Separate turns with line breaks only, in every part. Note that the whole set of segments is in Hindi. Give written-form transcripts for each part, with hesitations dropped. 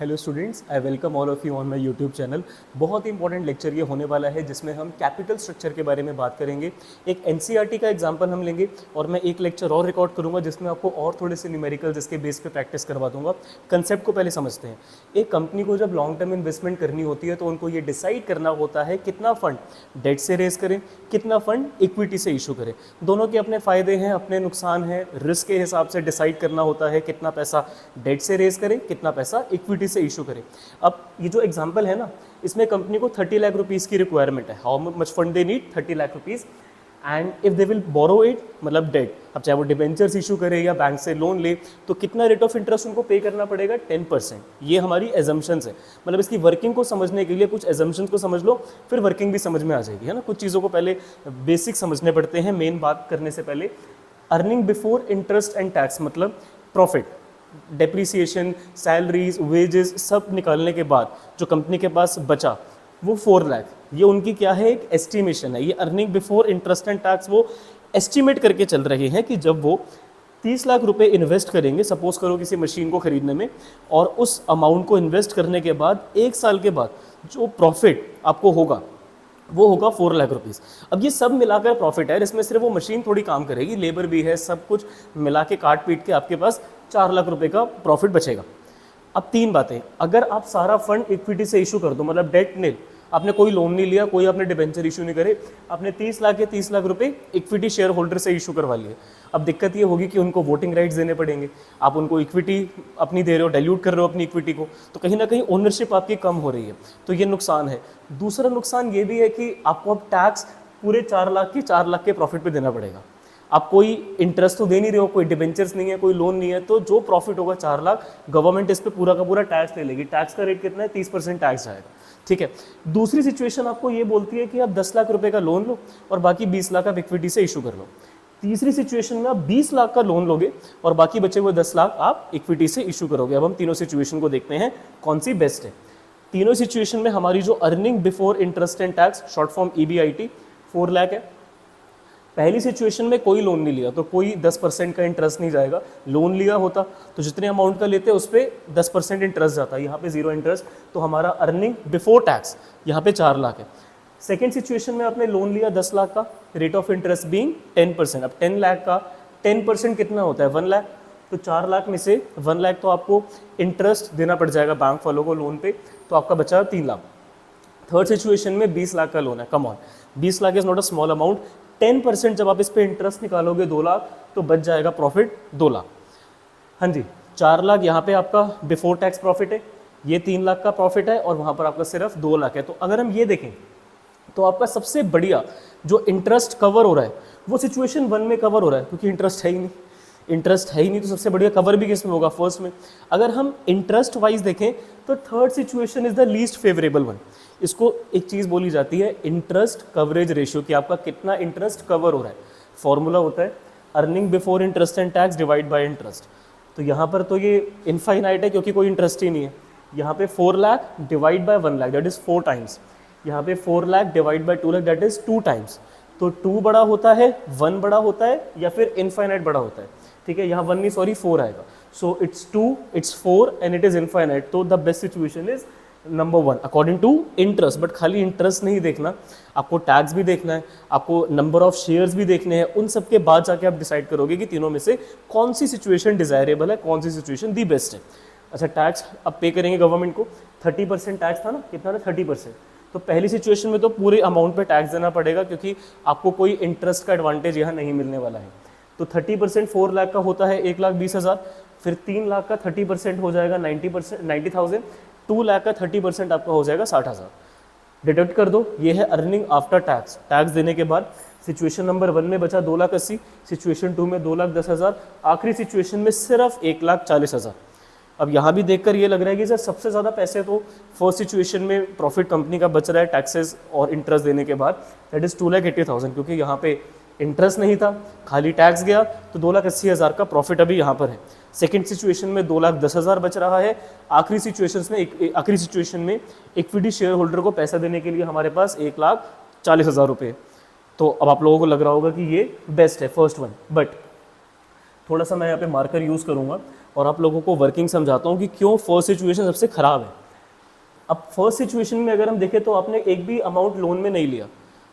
Hello students, I welcome all of you on my YouTube channel. बहुत ही इंपॉर्टेंट लेक्चर ये होने वाला है जिसमें हम कैपिटल स्ट्रक्चर के बारे में बात करेंगे। एक एनसीईआरटी का एग्जांपल हम लेंगे और मैं एक लेक्चर और रिकॉर्ड करूंगा जिसमें आपको और थोड़े से न्यूमेरिकल्स इसके बेस पे प्रैक्टिस करवा दूंगा। कंसेप्ट को पहले समझते हैं। एक कंपनी को जब लॉन्ग टर्म इन्वेस्टमेंट करनी होती है तो उनको ये डिसाइड करना होता है कितना फंड डेट से रेज करें, कितना फंड इक्विटी से इशू करें। दोनों के अपने फ़ायदे हैं, अपने नुकसान हैं। रिस्क के हिसाब से डिसाइड करना होता है कितना पैसा डेट से रेज करें, कितना पैसा इक्विटी से इशू करें। अब ये जो एग्जांपल है ना, इसमें कंपनी को 30 लाख रुपीस की रिक्वायरमेंट है। How much fund they need? 30 lakh rupees. And if they will borrow it, मतलब डेट, अब चाहे वो डिबेंचर्स इशू करे या बैंक से लोन ले, तो कितना रेट ऑफ इंटरेस्ट उनको पे करना पड़ेगा? 10%। ये हमारी एजम्पशंस है। मतलब इसकी वर्किंग को समझने के लिए कुछ एजम्पशंस को समझ लो, फिर वर्किंग भी समझ में आ जाएगी, है ना। कुछ चीज़ों को पहले बेसिक समझने पड़ते हैं मेन बात करने से पहले। Earning before interest and tax मतलब प्रॉफिट, डेप्रीसिएशन, सैलरीज, वेजेस सब निकालने के बाद जो कंपनी के पास बचा वो 4 लाख। ये उनकी क्या है? एक एस्टिमेशन है। ये earning before interest and tax वो एस्टिमेट करके चल रहे हैं कि जब वो 30 लाख रुपए इन्वेस्ट करेंगे, सपोज करो किसी मशीन को खरीदने में, और उस अमाउंट को इन्वेस्ट करने के बाद 1 साल के बाद जो प्रॉफिट आपको होगा वो होगा 4 लाख रुपीज़। अब ये सब मिलाकर प्रॉफिट है, इसमें सिर्फ वो मशीन थोड़ी काम करेगी, लेबर भी है, सब कुछ मिला के काट पीट के आपके पास 4 लाख रुपए का प्रॉफिट बचेगा। अब 3 बातें, अगर आप सारा फंड इक्विटी से इशू कर दो, मतलब डेट नील, आपने कोई लोन नहीं लिया, कोई आपने डिबेंचर इशू नहीं करे, आपने 30 लाख के 30 लाख रुपए इक्विटी शेयर होल्डर से इशू करवा लिए। अब दिक्कत ये होगी कि उनको वोटिंग राइट्स देने पड़ेंगे। आप उनको इक्विटी अपनी दे रहे हो, डाइल्यूट कर रहे हो अपनी इक्विटी को, तो कहीं ना कहीं ओनरशिप आपकी कम हो रही है, तो ये नुकसान है। दूसरा नुकसान ये भी है कि आपको अब टैक्स पूरे 4 लाख की 4 लाख के प्रॉफिट पे देना पड़ेगा। आप कोई इंटरेस्ट तो दे नहीं रहे हो, कोई डिबेंचर्स नहीं है, कोई लोन नहीं है, तो जो प्रॉफिट होगा 4 लाख, गवर्नमेंट इस पे पूरा का पूरा टैक्स ले लेगी। टैक्स का रेट कितना है? 30% टैक्स आएगा, ठीक है। दूसरी सिचुएशन आपको ये बोलती है कि आप 10 लाख रुपए का लोन लो और बाकी 20 लाख आप इक्विटी से इशू कर लो। तीसरी सिचुएशन में आप 20 लाख का लोन लोगे और बाकी बचे हुए 10 लाख आप इक्विटी से इशू करोगे। अब हम तीनों सिचुएशन को देखते हैं कौन सी बेस्ट है। तीनों सिचुएशन में हमारी जो earning before interest and tax, short form EBIT, 4 lakh है। पहली सिचुएशन में कोई लोन नहीं लिया तो कोई 10% का इंटरेस्ट नहीं जाएगा। लोन लिया होता तो जितने अमाउंट का लेते उस पर 10% इंटरेस्ट जाता, यहाँ पे 0 इंटरेस्ट, तो हमारा अर्निंग बिफोर टैक्स यहाँ पे 4 लाख है। सेकेंड सिचुएशन में आपने लोन लिया 10 लाख का, रेट ऑफ इंटरेस्ट बीइंग 10%। अब 10 लाख का 10% कितना होता है? 1 लाख। तो 4 लाख में से 1 लाख तो आपको इंटरेस्ट देना पड़ जाएगा बैंक वालों को लोन पे, तो आपका बचा 3 लाख। थर्ड सिचुएशन में 20 लाख का लोन है। Come on, 20 lakh is not a small amount. 10% जब आप इस पे इंटरेस्ट निकालोगे 2 लाख, तो बच जाएगा प्रॉफिट 2 लाख। हाँ जी, 4 लाख यहाँ पे आपका बिफोर टैक्स प्रॉफिट है, ये 3 लाख का प्रॉफिट है, और वहाँ पर आपका सिर्फ 2 लाख है। तो अगर हम ये देखें तो आपका सबसे बढ़िया जो इंटरेस्ट कवर हो रहा है वो सिचुएशन 1 में कवर हो रहा है, क्योंकि इंटरेस्ट है ही नहीं। इंटरेस्ट है ही नहीं तो सबसे बढ़िया कवर भी किस में होगा? फर्स्ट में। अगर हम इंटरेस्ट वाइज देखें तो third situation is the least favourable one. इसको एक चीज़ बोली जाती है इंटरेस्ट कवरेज रेशियो, कि आपका कितना इंटरेस्ट कवर हो रहा है। फॉर्मूला होता है earning before interest and tax divide by interest. तो यहाँ पर तो ये इनफाइनाइट है क्योंकि कोई इंटरेस्ट ही नहीं है। यहाँ पे 4 lakh divide by 1 lakh, that is 4 times. यहाँ पे 4 lakh divide by 2 lakh, that is 2 times. तो 2 बड़ा होता है, 1 बड़ा होता है, या फिर इनफाइनाइट बड़ा होता है, ठीक है। यहाँ 1 नहीं, सॉरी 4 आएगा। So it's 2, it's 4 and it is infinite. तो the best situation is number 1 according to interest. But खाली इंटरेस्ट नहीं देखना, आपको टैक्स भी देखना है, आपको नंबर ऑफ शेयर्स भी देखने हैं। उन सब के बाद जाके आप डिसाइड करोगे कि तीनों में से कौन सी सिचुएशन डिजायरेबल है, कौन सी सिचुएशन दी बेस्ट है। अच्छा, टैक्स अब पे करेंगे गवर्नमेंट को, 30% टैक्स था ना, कितना था? 30%। तो पहली सिचुएशन में तो पूरे अमाउंट पे टैक्स देना पड़ेगा, क्योंकि आपको कोई इंटरेस्ट का एडवांटेज यहाँ नहीं मिलने वाला है। तो 30% 4 लाख का होता है 1,20,000, फिर 3 लाख का 30% हो जाएगा 90,000, 2 लाख का 30% आपका हो जाएगा 60,000। डिडक्ट कर दो, ये है अर्निंग आफ्टर टैक्स, टैक्स देने के बाद। सिचुएशन नंबर 1 में बचा 2,80,000, सिचुएशन 2 में 2,10,000, आखिरी सिचुएशन में सिर्फ 1,40,000। अब यहाँ भी देखकर ये लग रहा है कि सर सबसे ज़्यादा पैसे तो फर्स्ट सिचुएशन में प्रॉफिट कंपनी का बच रहा है टैक्सेस और इंटरेस्ट देने के बाद, दैट इज़ 2,80,000, क्योंकि यहाँ पे इंटरेस्ट नहीं था, खाली टैक्स गया, तो 2,80,000 का प्रॉफिट अभी यहाँ पर है। सेकंड सिचुएशन में 2,10,000 बच रहा है। आखिरी सिचुएशन में इक्विटी शेयर होल्डर को पैसा देने के लिए हमारे पास 1,40,000 रुपये। तो अब आप लोगों को लग रहा होगा कि ये बेस्ट है फर्स्ट वन, बट थोड़ा सा मैं यहाँ पे मार्कर यूज़ करूँगा और आप लोगों को वर्किंग समझाता हूँ कि क्यों फर्स्ट सिचुएशन सबसे ख़राब है। अब फर्स्ट सिचुएशन में अगर हम देखें तो आपने एक भी अमाउंट लोन में नहीं लिया।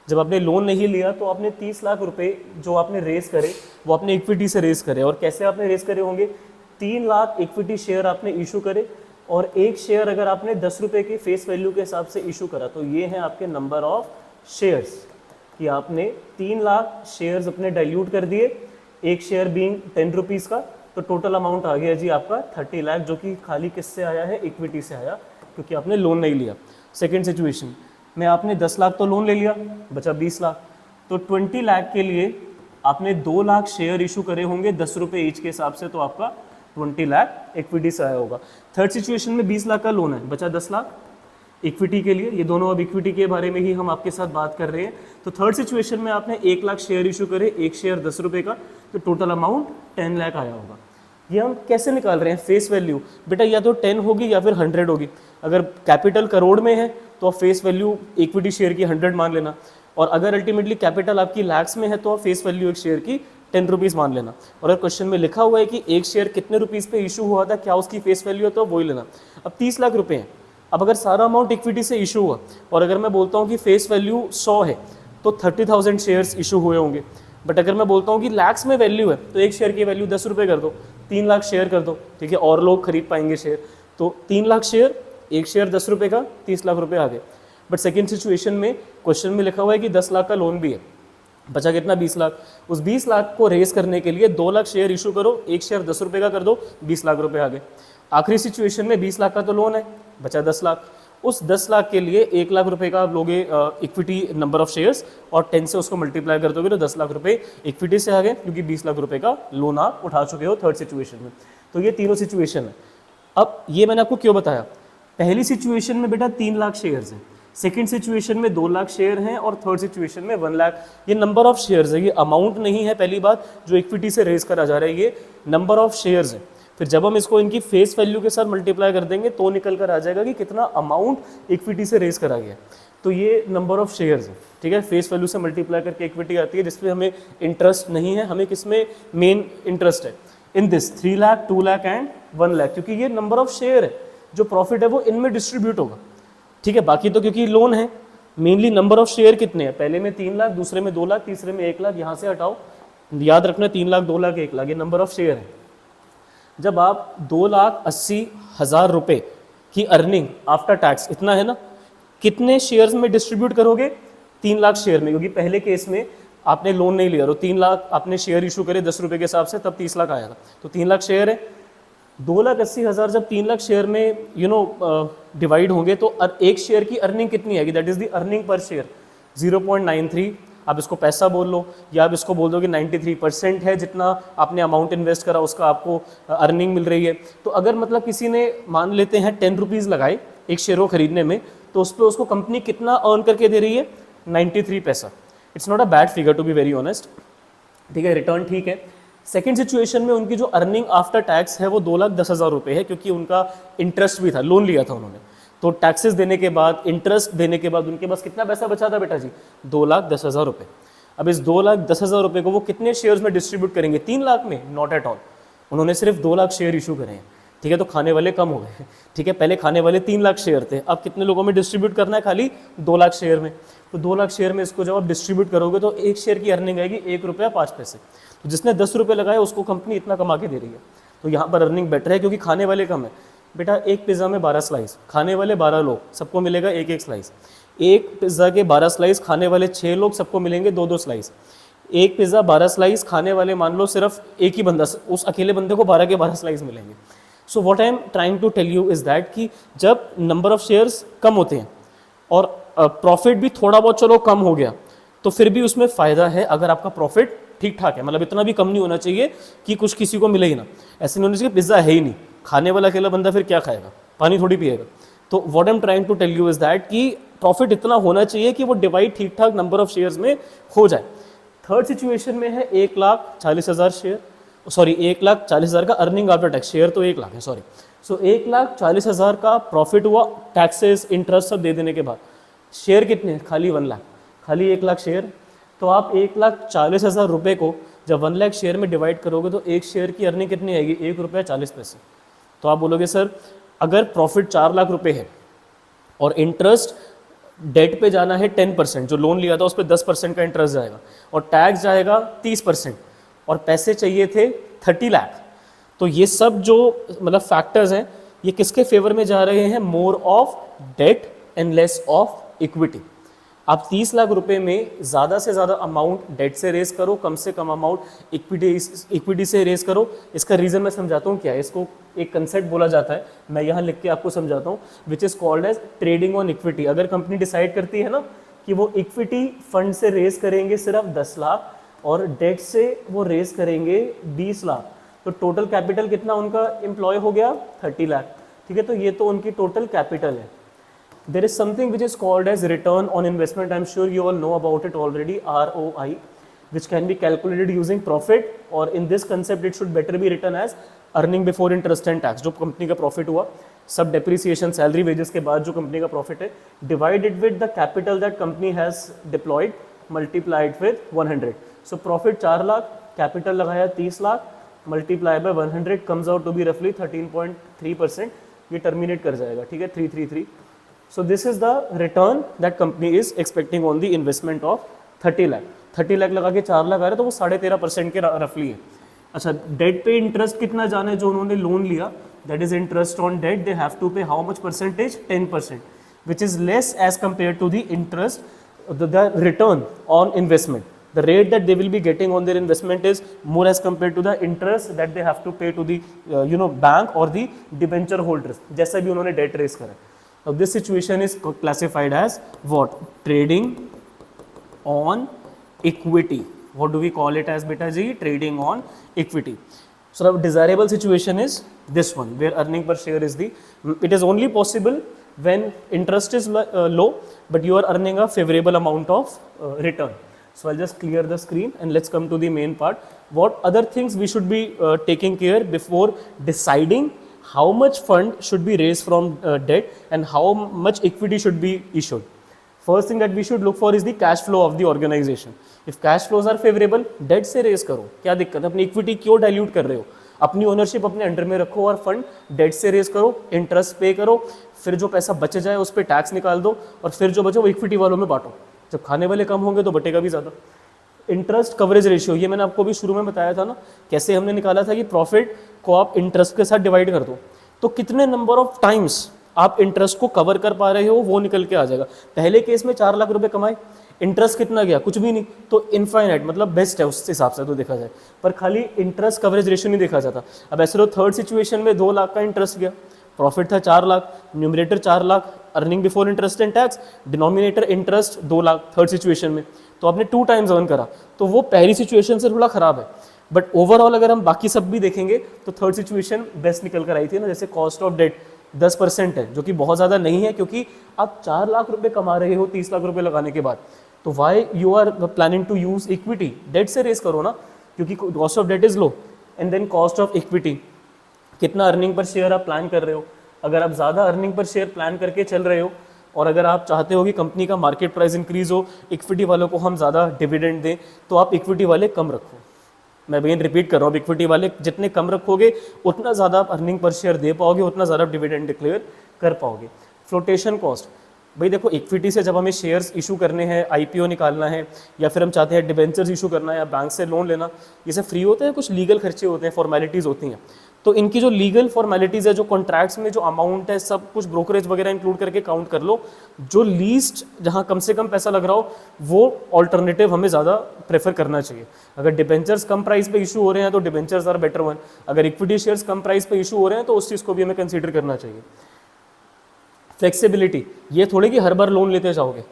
जब आपने लोन नहीं लिया तो आपने 30 लाख रुपए जो आपने रेस करे वो आपने इक्विटी से रेस करे। और कैसे आपने रेस करे होंगे, 3 लाख इक्विटी शेयर आपने इशू करे और एक शेयर अगर आपने 10 रुपये के फेस वैल्यू के हिसाब से इशू करा तो ये है आपके नंबर ऑफ शेयर्स कि आपने 3 लाख शेयर्स अपने डाइल्यूट कर दिए, एक शेयर बीइंग 10 रुपीज़ का, तो टोटल अमाउंट आ गया जी आपका 30 लाख, जो कि खाली किससे आया है, इक्विटी से आया, क्योंकि आपने लोन नहीं लिया। सेकेंड सिचुएशन में आपने 10 लाख तो लोन ले लिया, बचा 20 लाख, तो 20 लाख के लिए आपने 2 लाख शेयर इशू करे होंगे 10 रुपये ईच के हिसाब से, तो आपका 20 लाख इक्विटी से आया होगा। थर्ड सिचुएशन में 20 लाख का लोन है, बचा 10 लाख इक्विटी के लिए। ये दोनों अब इक्विटी के बारे में ही हम आपके साथ बात कर रहे हैं। तो थर्ड सिचुएशन में आपने 1 लाख शेयर इशू करे, एक शेयर 10 रुपये का, तो टोटल अमाउंट 10 लाख आया होगा। ये हम कैसे निकाल रहे हैं, फेस वैल्यू बेटा या तो 10 होगी या फिर 100 होगी। अगर कैपिटल करोड़ में है तो आप फेस वैल्यू इक्विटी शेयर की 100 मान लेना, और अगर अल्टीमेटली कैपिटल आपकी लैक्स में है तो आप फेस वैल्यू एक शेयर की 10 रुपीज़ मान लेना। और अगर क्वेश्चन में लिखा हुआ है कि एक शेयर कितने रुपीज़ पे इशू हुआ था, क्या उसकी फेस वैल्यू है, तो वही लेना। अब 30 लाख रुपए हैं, अब अगर सारा अमाउंट इक्विटी से इशू हुआ और अगर मैं बोलता हूँ कि फेस वैल्यू 100 है तो 30,000 शेयर्स इशू हुए होंगे। बट अगर मैं बोलता हूँ कि लैक्स में वैल्यू है तो एक शेयर की वैल्यू 10 रुपये कर दो, 3 लाख शेयर कर दो, ठीक है, और लोग खरीद पाएंगे शेयर, तो 3 लाख शेयर, एक शेयर 10 रुपये का, 30 लाख रुपये आ गए। बट सेकेंड सिचुएशन में क्वेश्चन में लिखा हुआ है कि 10 लाख का लोन भी है, बचा कितना, 20 लाख। उस 20 लाख को रेस करने के लिए 2 लाख शेयर इशू करो, एक शेयर 10 रुपये का कर दो, 20 लाख रुपये आ गए। आखिरी सिचुएशन में 20 लाख का तो लोन है, बचा 10 लाख। उस 10 लाख के लिए 1 लाख रुपए का आप लोगे इक्विटी नंबर ऑफ शेयर्स और 10 से उसको मल्टीप्लाई कर दोगे तो 10 लाख रुपए इक्विटी से आ गए, क्योंकि 20 लाख रुपए का लोन आप उठा चुके हो थर्ड सिचुएशन में। तो ये तीनों सिचुएशन है। अब ये मैंने आपको क्यों बताया, पहली सिचुएशन में बेटा 3 लाख शेयर्स हैं, सेकेंड सिचुएशन में 2 लाख शेयर हैं और थर्ड सिचुएशन में 1 लाख। ये नंबर ऑफ शेयर्स है, ये अमाउंट नहीं है। पहली बात जो इक्विटी से रेज करा जा रहा है, ये नंबर ऑफ शेयर्स है। फिर जब हम इसको इनकी फेस वैल्यू के साथ मल्टीप्लाई कर देंगे तो निकल कर आ जाएगा कि कितना अमाउंट इक्विटी से रेज करा गया। तो ये नंबर ऑफ शेयर्स है, ठीक है, फेस वैल्यू से मल्टीप्लाई करके इक्विटी आती है, जिसमें हमें इंटरेस्ट नहीं है। हमें किसमें मेन इंटरेस्ट है, in this 3 lakh, 2 lakh and 1 lakh, क्योंकि ये नंबर ऑफ शेयर है, जो प्रॉफिट है वो इनमें डिस्ट्रीब्यूट होगा, ठीक है। बाकी तो क्योंकि लोन है, मेनली नंबर ऑफ शेयर कितने हैं, पहले में 3 लाख, दूसरे में 2 लाख, तीसरे में 1 लाख, यहाँ से हटाओ, याद रखना 3 लाख, 2 लाख, 1 लाख, ये नंबर ऑफ शेयर है। जब आप 2,80,000 रुपए की अर्निंग आफ्टर टैक्स, इतना है ना, कितने शेयर्स में डिस्ट्रीब्यूट करोगे, 3 लाख शेयर में, क्योंकि पहले केस में आपने लोन नहीं लिया तो 3 लाख आपने शेयर इशू करे 10 रुपये के हिसाब से, तब 30 लाख आया था, तो 3 लाख शेयर है। 2,80,000 जब 3 लाख शेयर में डिवाइड होंगे तो एक शेयर की अर्निंग कितनी आएगी, दैट इज द अर्निंग पर शेयर 0.93। आप इसको पैसा बोल लो या आप इसको बोल दो कि 93% है जितना आपने अमाउंट इन्वेस्ट करा उसका आपको अर्निंग मिल रही है। तो अगर मतलब किसी ने मान लेते हैं 10 रुपीज़ लगाए एक शेयर को खरीदने में, तो उस पर उसको कंपनी कितना अर्न करके दे रही है, 93 पैसा। It's not a bad figure to be very honest, ठीक है, रिटर्न ठीक है। सेकेंड सिचुएशन में उनकी जो अर्निंग आफ्टर टैक्स है वो 2,10,000 रुपये है, क्योंकि उनका इंटरेस्ट भी था, लोन लिया था उन्होंने, तो टैक्सेस देने के बाद, इंटरेस्ट देने के बाद उनके पास कितना पैसा बचा था बेटा जी, 2,10,000 रुपये। अब इस 2,10,000 रुपये को वो कितने शेयर्स में डिस्ट्रीब्यूट करेंगे, 3 लाख में, नॉट एट ऑल, उन्होंने सिर्फ 2 लाख शेयर इशू करे हैं, ठीक है, तो खाने वाले कम हो गए, ठीक है, पहले खाने वाले 3 लाख शेयर थे, अब कितने लोगों में डिस्ट्रीब्यूट करना है, खाली 2 लाख शेयर में। तो 2 लाख शेयर में इसको जब आप डिस्ट्रीब्यूट करोगे तो एक शेयर की अर्निंग आएगी 1 रुपया 5 पैसे। तो जिसने 10 रुपये लगाए उसको कंपनी इतना कमा के दे रही है, तो यहाँ पर अर्निंग बेटर है, क्योंकि खाने वाले कम है। बेटा एक पिज़्ज़ा में 12 स्लाइस, खाने वाले 12 लोग, सबको मिलेगा 1-1 स्लाइस। एक पिज़्ज़ा के 12 स्लाइस, खाने वाले 6 लोग, सबको मिलेंगे 2-2 स्लाइस। एक पिज़्ज़ा 12 स्लाइस, खाने वाले मान लो सिर्फ एक ही बंदा, उस अकेले बंदे को 12 के 12 स्लाइस मिलेंगे। So what I am trying to tell you is that कि जब नंबर ऑफ शेयर्स कम होते हैं और प्रॉफिट भी थोड़ा बहुत चलो कम हो गया, तो फिर भी उसमें फ़ायदा है अगर आपका प्रॉफिट ठीक ठाक है, मतलब इतना भी कम नहीं होना चाहिए कि कुछ किसी को मिले ही ना। ऐसे नहीं होना चाहिए पिज़्ज़ा है ही नहीं, खाने वाला अकेला बंदा फिर क्या खाएगा, पानी थोड़ी पिएगा। तो what I am trying to tell you is that कि प्रॉफिट इतना होना चाहिए कि वो डिवाइड ठीक ठाक नंबर ऑफ शेयर्स में हो जाए। थर्ड सिचुएशन में है 1,40,000 शेयर, सॉरी 1,40,000 का अर्निंग आफ्टर टैक्स, शेयर तो 1 लाख है, सॉरी। सो 1,40,000 का प्रॉफिट हुआ, टैक्सेस इंटरेस्ट सब दे देने के बाद। शेयर कितने हैं, खाली 1 लाख, खाली 1 लाख शेयर। तो आप 1,40,000 रुपये को जब 1 लाख शेयर में डिवाइड करोगे तो एक शेयर की अर्निंग कितनी आएगी, 1 रुपया 40 पैसे। तो आप बोलोगे सर अगर प्रॉफिट 4 लाख रुपए है और इंटरेस्ट डेट पे जाना है 10%, जो लोन लिया था उस पर 10% का इंटरेस्ट जाएगा और टैक्स जाएगा 30%, और पैसे चाहिए थे 30 लाख, तो ये सब जो मतलब फैक्टर्स हैं ये किसके फेवर में जा रहे हैं, more of debt and less of equity. आप 30 लाख रुपए में ज़्यादा से ज़्यादा अमाउंट डेट से रेज करो, कम से कम अमाउंट इक्विटी से रेज करो। इसका रीज़न मैं समझाता हूँ क्या है। इसको एक कंसेप्ट बोला जाता है, मैं यहाँ लिख के आपको समझाता हूँ, which is called as trading on equity. अगर कंपनी डिसाइड करती है ना कि वो इक्विटी फंड से रेज करेंगे सिर्फ 10 लाख और डेट से वो रेज करेंगे 20 लाख, तो टोटल कैपिटल कितना उनका एम्प्लॉय हो गया, 30 लाख। ठीक है, तो ये तो उनकी टोटल कैपिटल है। There is something which is called as return on investment. I'm sure you all know about it already, ROI, which can be calculated using profit, or in this concept it should better be written as earning before interest and tax. जो कंपनी का प्रॉफिट हुआ सब डेप्रिसिएशन सैलरी वेजेस के बाद जो कंपनी का प्रॉफिट है, divided with the capital that company has deployed, multiplied with 100. So profit 4 lakh, capital लगाया 30 lakh, multiply by 100 comes out to be roughly 13.3%. ये टर्मिनेट कर जाएगा, ठीक है, 333. So this is the return that company is expecting on the investment of 30 lakh. 30 lakh लगा के 4 लाख आ रहे तो वो 13.5% के रफली है। अच्छा, डेट पे इंटरेस्ट कितना जाना है, जो उन्होंने लोन लिया, that is interest on debt, they have to pay how much percentage, 10%, which is less as compare to the interest, the return on investment. The rate that they will be getting on their investment is more as compared to the interest that they have to pay to the bank or the debenture holders, जैसा भी उन्होंने डेट रेस करा। Now this situation is classified as what? Trading on equity. What do we call it as, beta ji? Trading on equity. So the desirable situation is this one, where earning per share is it is only possible when interest is low, but you are earning a favorable amount of return. So I'll just clear the screen and let's come to the main part. What other things we should be taking care before deciding how much fund should be raised from debt and how much equity should be issued. First thing that we should look for is the cash flow of the organization. If cash flows are favorable, debt से raise करो, क्या दिक्कत है, अपनी इक्विटी क्यों डाइल्यूट कर रहे हो, अपनी ओनरशिप अपने अंडर में रखो और फंड डेट से रेज करो, इंटरेस्ट पे करो, फिर जो पैसा बच जाए उस पर टैक्स निकाल दो और फिर जो बचे वो इक्विटी वालों में बांटो। जब खाने वाले कम होंगे तो बटेगा भी ज़्यादा। इंटरेस्ट कवरेज रेशियो, ये मैंने आपको भी शुरू में बताया था ना, कैसे हमने निकाला था कि प्रॉफिट को आप इंटरेस्ट के साथ डिवाइड कर दो तो कितने नंबर ऑफ टाइम्स आप इंटरेस्ट को कवर कर पा रहे हो वो निकल के आ जाएगा। पहले केस में 4 लाख रुपए कमाए, इंटरेस्ट कितना गया, कुछ भी नहीं, तो इनफाइनाइट मतलब बेस्ट है उस हिसाब से तो देखा जाए, पर खाली इंटरेस्ट कवरेज रेशियो नहीं देखा जाता। अब ऐसे तो थर्ड सिचुएशन में 2 लाख का इंटरेस्ट गया, प्रॉफिट था 4 lakh, numerator 4 lakh, earning before interest and tax, denominator interest 2 lakh third situation में, तो आपने 2 टाइम्स अर्न करा, तो वो पहली सिचुएशन से थोड़ा खराब है। बट ओवरऑल अगर हम बाकी सब भी देखेंगे तो थर्ड सिचुएशन बेस्ट निकल कर आई थी ना। जैसे कॉस्ट ऑफ डेट 10% है, जो कि बहुत ज़्यादा नहीं है, क्योंकि आप 4 लाख रुपए कमा रहे हो 30 लाख रुपए लगाने के बाद, तो why you are planning to use equity, debt से रेस करो ना, क्योंकि cost of debt is low. And then cost of equity, कितना अर्निंग पर शेयर आप प्लान कर रहे हो। अगर आप ज़्यादा अर्निंग पर शेयर प्लान करके चल रहे हो और अगर आप चाहते हो कि कंपनी का मार्केट प्राइस इंक्रीज हो, इक्विटी वालों को हम ज़्यादा डिविडेंड दें, तो आप इक्विटी वाले कम रखो। मैं अगेन रिपीट कर रहा हूँ, इक्विटी वाले जितने कम रखोगे उतना ज़्यादा आप अर्निंग पर शेयर दे पाओगे, उतना ज़्यादा डिविडेंड डिक्लेयर कर पाओगे। फ्लोटेशन कॉस्ट, भाई देखो इक्विटी से जब हमें शेयर्स इशू करने हैं, आईपीओ निकालना है, या फिर हम चाहते हैं डिबेंचर्स इशू करना है या बैंक से लोन लेना, ये सब फ्री होते हैं, कुछ लीगल खर्चे होते हैं, फॉर्मेलिटीज़ होती हैं। तो इनकी जो लीगल फॉर्मेलिटीज़ है, जो कॉन्ट्रैक्ट्स में जो अमाउंट है, सब कुछ ब्रोकरेज वगैरह इंक्लूड करके काउंट कर लो। जो लीस्ट जहाँ कम से कम पैसा लग रहा हो वो ऑल्टरनेटिव हमें ज़्यादा प्रेफर करना चाहिए। अगर डिबेंचर्स कम प्राइस पे इशू हो रहे हैं तो डिबेंचर्स आर बेटर वन, अगर इक्विटी शेयर्स कम प्राइस पे इशू हो रहे हैं तो उस चीज़ को भी हमें कंसीडर करना चाहिए। फ्लेक्सिबिलिटी, ये थोड़ी कि हर बार लोन लेते जाओगे,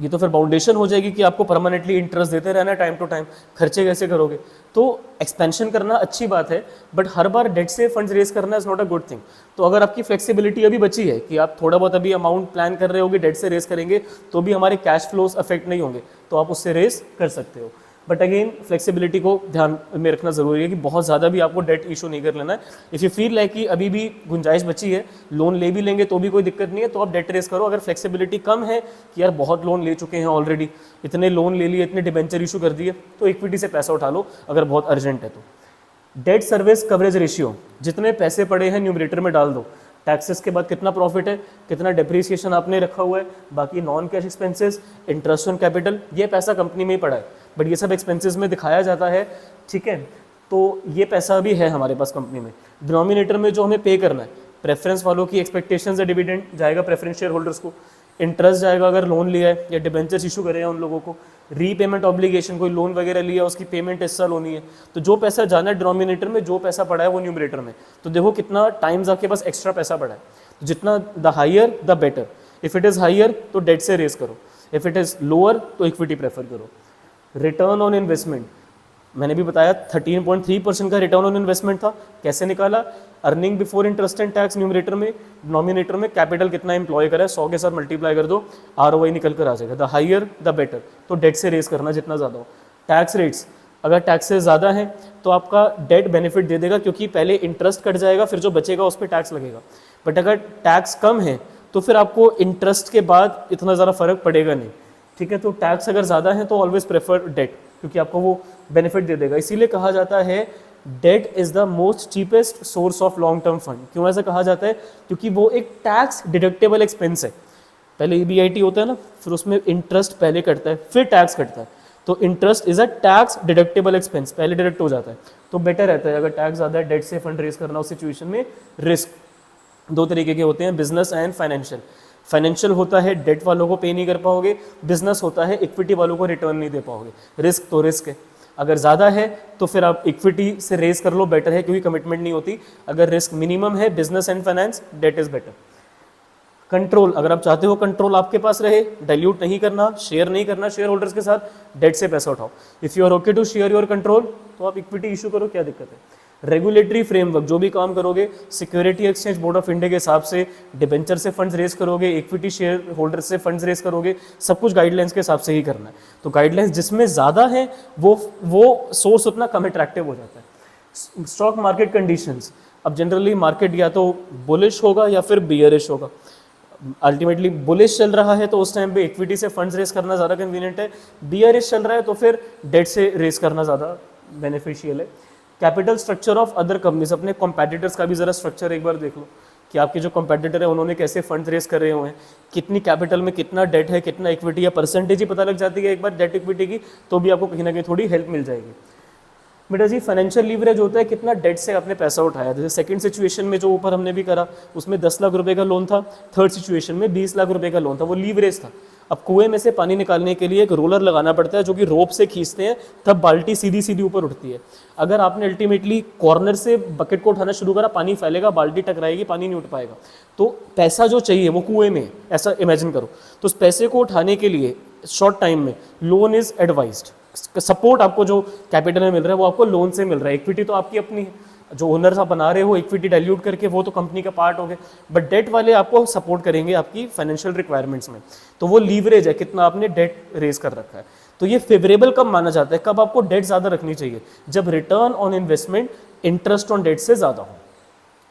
ये तो फिर बाउंडेशन हो जाएगी कि आपको परमानेंटली इंटरेस्ट देते रहना टाइम टू टाइम, खर्चे कैसे करोगे। तो एक्सपेंशन करना अच्छी बात है, बट हर बार डेट से फंड्स रेज करना is not a good thing. तो अगर आपकी फ्लेक्सिबिलिटी अभी बची है कि आप थोड़ा बहुत अभी अमाउंट प्लान कर रहे होगे डेट से रेज करेंगे, तो भी हमारे कैश फ्लोज अफेक्ट नहीं होंगे, तो आप उससे रेज कर सकते हो। बट अगेन फ्लेक्सिबिलिटी को ध्यान में रखना जरूरी है कि बहुत ज़्यादा भी आपको डेट इशू नहीं कर लेना है। इफ़ यू फील लाइक कि अभी भी गुंजाइश बची है, लोन ले भी लेंगे तो भी कोई दिक्कत नहीं है, तो आप डेट रेस करो। अगर फ्लेक्सिबिलिटी कम है कि यार बहुत लोन ले चुके हैं ऑलरेडी, इतने लोन ले लिए, इतने डिबेंचर इशू कर दिए, तो इक्विटी से पैसा उठा लो अगर बहुत अर्जेंट है तो। डेट सर्विस कवरेज रेशियो, जितने पैसे पड़े हैं न्यूमरेटर में डाल दो, टैक्सेस के बाद कितना प्रॉफिट है, कितना डेप्रिसिएशन आपने रखा हुआ है, बाकी non cash expenses, interest on capital, ये पैसा कंपनी में ही पड़ा है, बट ये सब एक्सपेंसेस में दिखाया जाता है, ठीक है। तो ये पैसा भी है हमारे पास कंपनी में। डिनोमिनेटर में जो हमें पे करना है, प्रेफरेंस वालों की एक्सपेक्टेशंस है, डिविडेंड जाएगा प्रेफरेंस शेयर होल्डर्स को, इंटरेस्ट जाएगा अगर लोन लिया है या डिबेंचर्स इशू करे हैं उन लोगों को, रीपेमेंट ऑब्लिगेशन, कोई लोन वगैरह लिया उसकी पेमेंट इस साल होनी है, तो जो पैसा जाना है डिनोमिनेटर में, जो पैसा पड़ा है वो न्यूमरेटर में। तो देखो कितना टाइम्स आपके पास एक्स्ट्रा पैसा पड़ा है, तो जितना the higher the better. If it is higher तो डेट से रेस करो, इफ़ इट इज़ लोअर तो इक्विटी प्रेफर करो। रिटर्न ऑन इन्वेस्टमेंट, मैंने भी बताया 13.3% का रिटर्न ऑन इन्वेस्टमेंट था। कैसे निकाला? Earning before interest and tax numerator में, डिनोमिनेटर में कैपिटल कितना एम्प्लॉय करा है 100 के साथ मल्टीप्लाई कर दो, ROI निकल कर आ जाएगा। द हायर द बेटर, तो डेट से रेस करना जितना ज़्यादा हो। टैक्स रेट्स, अगर टैक्सेस ज़्यादा हैं तो आपका डेट बेनिफिट दे देगा, क्योंकि पहले इंटरेस्ट कट जाएगा, फिर जो बचेगा उस पर टैक्स लगेगा। बट अगर टैक्स कम है तो फिर आपको इंटरेस्ट के बाद इतना ज़्यादा फर्क पड़ेगा नहीं, ठीक है। तो टैक्स अगर ज़्यादा है तो ऑलवेज प्रेफर डेट, क्योंकि आपको वो बेनिफिट दे देगा। इसीलिए कहा जाता है that is the most cheapest source of long term fund. क्यों ऐसा कहा जाता है? क्योंकि वो एक टैक्स डिडक्टेबल एक्सपेंस है। पहले EBIT होता है ना, फिर उसमें इंटरेस्ट पहले कटता है, फिर टैक्स कटता है। तो interest is a tax deductible expense, पहले डिडक्ट हो जाता है, तो बेटर रहता है। अगर टैक्स ज़्यादा है, डेट से फंड रेज करना उस सिचुएशन में रिस्क दो तरीके के होते हैं, बिजनेस एंड फाइनेंशियल। फाइनेंशियल होता है डेट वालों को पे नहीं कर पाओगे, बिजनेस होता है इक्विटी वालों को रिटर्न नहीं दे पाओगे। रिस्क तो रिस्क है, अगर ज़्यादा है तो फिर आप इक्विटी से रेज कर लो, बेटर है, क्योंकि कमिटमेंट नहीं होती। अगर रिस्क मिनिमम है, business and finance, debt is better. Control, अगर आप चाहते हो कंट्रोल आपके पास रहे, डाइल्यूट नहीं करना, शेयर नहीं करना शेयर होल्डर्स के साथ, डेट से पैसा उठाओ। If you are okay to share your control तो आप इक्विटी इशू करो, क्या दिक्कत है। रेगुलेटरी फ्रेमवर्क, जो भी काम करोगे security exchange board of India के हिसाब से, डिबेंचर से फंड्स रेज करोगे, इक्विटी शेयर होल्डर से फंड्स रेज करोगे, सब कुछ गाइडलाइंस के हिसाब से ही करना है। तो गाइडलाइंस जिसमें ज़्यादा है वो सोर्स उतना कम अट्रैक्टिव हो जाता है। स्टॉक मार्केट कंडीशंस, अब जनरली मार्केट या तो बुलिश होगा या फिर बियरिश होगा। अल्टीमेटली बुलिश चल रहा है तो उस टाइम पे इक्विटी से फंड्स रेज करना ज़्यादा कन्वीनियंट है, बियरिश चल रहा है तो फिर डेट से रेज करना ज़्यादा बेनिफिशियल है। Capital structure of other companies, अपने कॉम्पिटिटर्स का भी ज़रा स्ट्रक्चर एक बार देख लो कि आपके जो कॉम्पिटिटर है उन्होंने कैसे फंड रेज कर रहे हुए हैं, कितनी कैपिटल में कितना डेट है, कितना इक्विटी, या परसेंटेज ही पता लग जाती है एक बार डेट इक्विटी की, तो भी आपको कहीं ना कहीं थोड़ी हेल्प मिल जाएगी। बेटा जी फाइनेंशियल लीवरेज होता है कितना डेट से आपने पैसा उठाया। जैसे सेकंड सिचुएशन में जो ऊपर हमने भी करा उसमें 10 लाख रुपए का लोन था, थर्ड सिचुएशन में 20 लाख रुपए का लोन था, वो लीवरेज था। अब कुएं में से पानी निकालने के लिए एक रोलर लगाना पड़ता है जो कि रोप से खींचते हैं, तब बाल्टी सीधी सीधी ऊपर उठती है। अगर आपने अल्टीमेटली कॉर्नर से बकेट को उठाना शुरू करा, पानी फैलेगा, बाल्टी टकराएगी, पानी नहीं उठ पाएगा। तो पैसा जो चाहिए वो कुएं में है, ऐसा इमेजिन करो। तो उस पैसे को उठाने के लिए शॉर्ट टाइम में लोन इज एडवाइज्ड। सपोर्ट आपको जो कैपिटल में मिल रहा है वो आपको लोन से मिल रहा है। इक्विटी तो आपकी अपनी है, जो ओनर्स आप बना रहे हो इक्विटी डाइल्यूट करके, वो तो कंपनी का पार्ट हो गया, बट डेट वाले आपको सपोर्ट करेंगे आपकी फाइनेंशियल रिक्वायरमेंट्स में। तो वो लीवरेज है, कितना आपने डेट रेज कर रखा है। तो ये फेवरेबल कब माना जाता है, कब आपको डेट ज़्यादा रखनी चाहिए? जब return on investment interest on debt से ज़्यादा हो।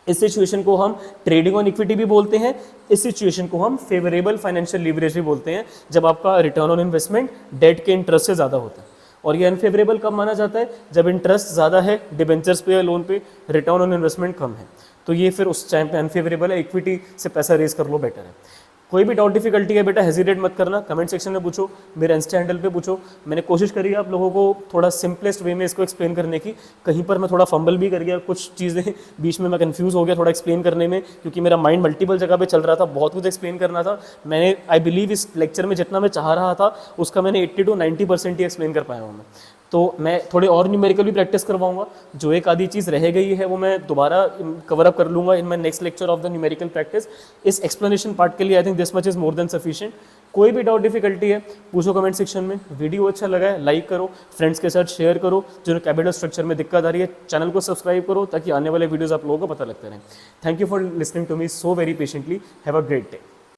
इस सिचुएशन को हम ट्रेडिंग ऑन इक्विटी भी बोलते हैं, इस सिचुएशन को हम फेवरेबल फाइनेंशियल लीवरेज भी बोलते हैं, जब आपका रिटर्न ऑन इन्वेस्टमेंट डेट के इंटरेस्ट से ज़्यादा होता है। और ये अनफेवरेबल कब माना जाता है? जब इंटरेस्ट ज़्यादा है डिबेंचर्स पे या लोन पे, रिटर्न ऑन इन्वेस्टमेंट कम है, तो ये फिर उस टाइम पे अनफेवरेबल है, इक्विटी से पैसा रेज कर लो, बेटर है। कोई भी डाउट डिफिकल्टी है बेटा हेजिटेट मत करना, कमेंट सेक्शन में पूछो, मेरे इंस्टा हैंडल पे पूछो। मैंने कोशिश करी है आप लोगों को थोड़ा सिंपलेस्ट वे में इसको एक्सप्लेन करने की, कहीं पर मैं थोड़ा फंबल भी कर गया, कुछ चीज़ें बीच में मैं कंफ्यूज हो गया थोड़ा एक्सप्लेन करने में, क्योंकि मेरा माइंड मल्टीपल जगह पे चल रहा था, बहुत कुछ एक्सप्लेन करना था। मैंने आई बिलीव इस लेक्चर में जितना मैं चाह रहा था उसका मैंने 80 to 90% ही एक्सप्लेन कर पाया हूँ मैं। तो मैं थोड़े और न्यूमेरिकल भी प्रैक्टिस करवाऊंगा, जो एक आधी चीज़ रह गई है वो मैं दोबारा कवर अप कर लूँगा in my next lecture of the numerical practice. इस एक्सप्लेनेशन पार्ट के लिए I think this much is more than sufficient. कोई भी डाउट डिफिकल्टी है पूछो कमेंट सेक्शन में। वीडियो अच्छा लगा है लाइक करो, फ्रेंड्स के साथ शेयर करो, जिन्हें कैपिटल स्ट्रक्चर में दिक्कत आ रही है चैनल को सब्सक्राइब करो, ताकि आने वाले वीडियोज़ आप लोगों को पता लगते रहें। Thank you for listening to me so very patiently. Have a great day.